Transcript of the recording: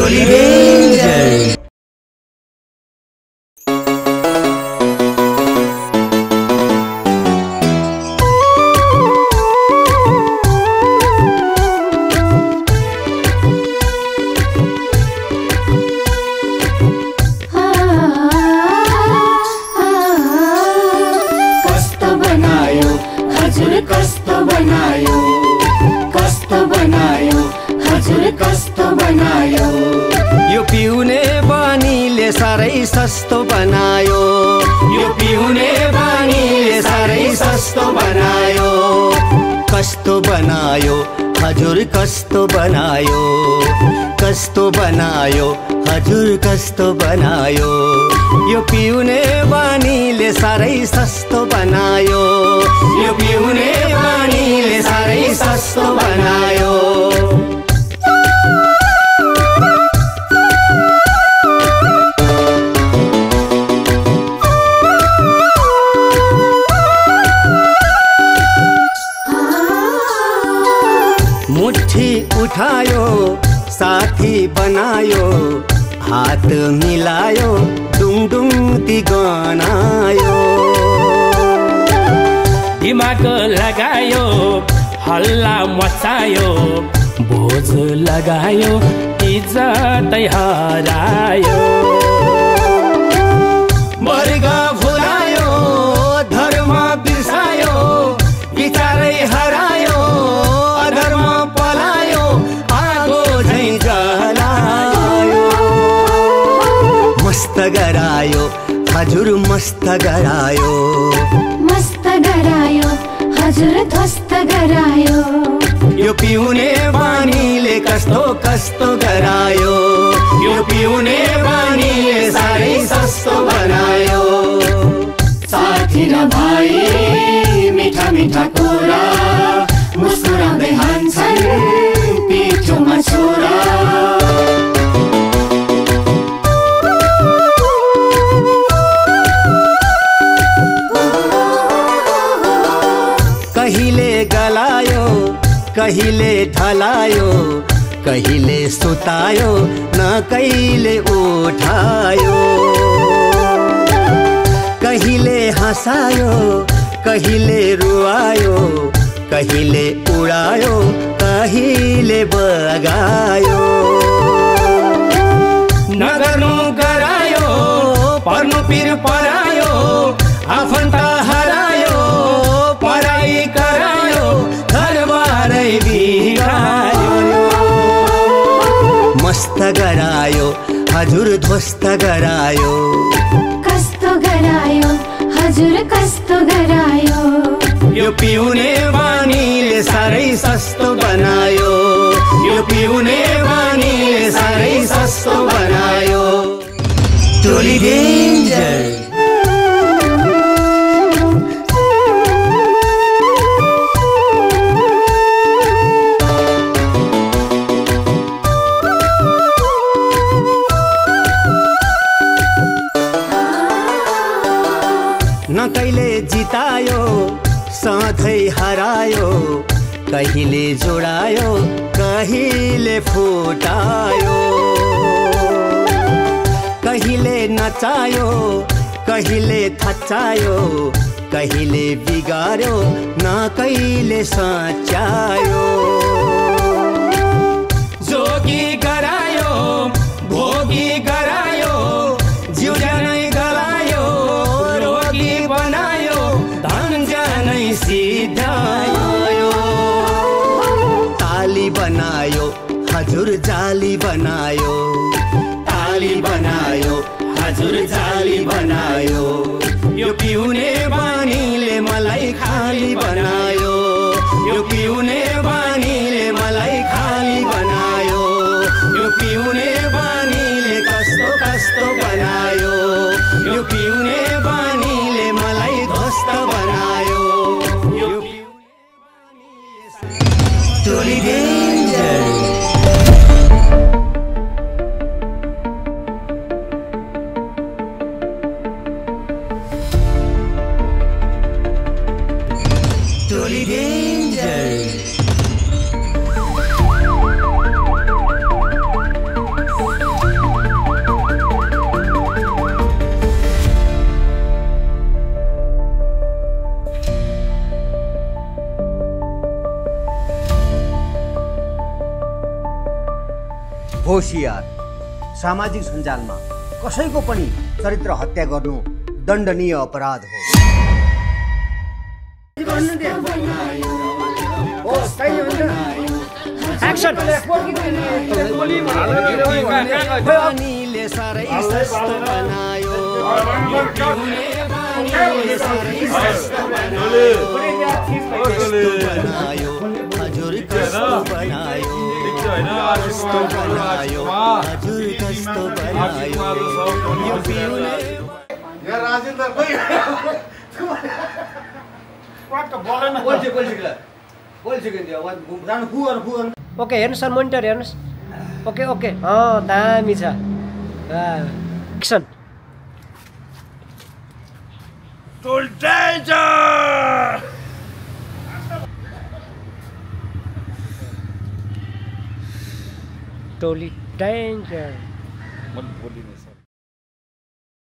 टोली डेन्जर। यो पिउने बानीले साह्रै सस्तो बनायो, यो पिउने बानीले साह्रै सस्तो बनायो। कस्तो बनायो हजुर कस्तो बनायो, कस्तो बनायो हजुर कस्तो बनायो। यो पिउने बानीले साह्रै सस्तो बनायो, यो पिउने बानीले साह्रै सस्तो बनायो। मुट्ठी उठायो साथी बनायो, हात मिलायो डुङडुङ ती गनायो। दिमाग लगायो हल्ला मचायो, बोझ लगायो इज्जतै हरायो। वर्ग भुलायो धर्म बिर्सायो, विचारै हरायो अधर्म पलायो, आगो झै जलायो। मस्त गरायो हजुर मस्त गरायो, मस्त गरायो हजुर ध्वस्त गरायो। यो पिउने बानीले कस्तो कस्तो गरायो, यो पिउने बानीले साह्रै सस्तो बनायो। साथी र भाइ मिठा मिठा कुरा मुस्कुराउँदै हान्छन् पिठोमा छोरा। कहिले गलायो कहिले ढलायो, कहिले सुतायो न कहिले उठायो। कहिले हँसायो कहिले रुवायो, कहिले उडायो कहिले बगायो। नगर्नु गरायो पर्नु पिर परायो, आफन्त हरायो पराई करायो, घरबारै बिगायो। मस्त गरायो हजुर ध्वस्त गरायो, कस्तो गरायो हजुर कस्तो गरायो। यो पिउने बानीले साह्रै सस्तो बनायो, यो पिउने बानीले साह्रै सस्तो बनायो। टोली डेन्जर। न कहिले जितायो सधैँ हरायो, कहिले जोडायो कहिले फुटायो। कहिले नचायो कहिले थचायो, कहिले बिगार्यो न कहिले सच्यायो। जोगी गरायो भोगी गरायो, जिउ ज्यानै गलायो रोगी बनायो, धन ज्यानै सिधायो। ताली बनायो हजुर जाली बनायो, ताली बनायो हजुर जाली बनायो। यो पिउने बानीले मलाई खाली बनायो, यो पिउने बानीले मलाई खाली बनायो। यो पिउने बानीले कस्तो कस्तो बनायो, यो पिउने बानीले मलाई ध्वस्त बनायो। यो टोली डेन्जर। होशियार। सामाजिक सञ्जालमा कसैको पनि चरित्र हत्या गर्नु दण्डनीय अपराध हो। एक्सन पानीले साह्रै सस्तो बनायो, हजुर कस्तो बनायो, कस्तो बनायो, हजुर कस्तो बनायो, यो पिउने ओके हेर्नुहोस् सर मोनिटर हेर्नुहोस् ओके ओके दामी छ एक्सन टोली डेन्जर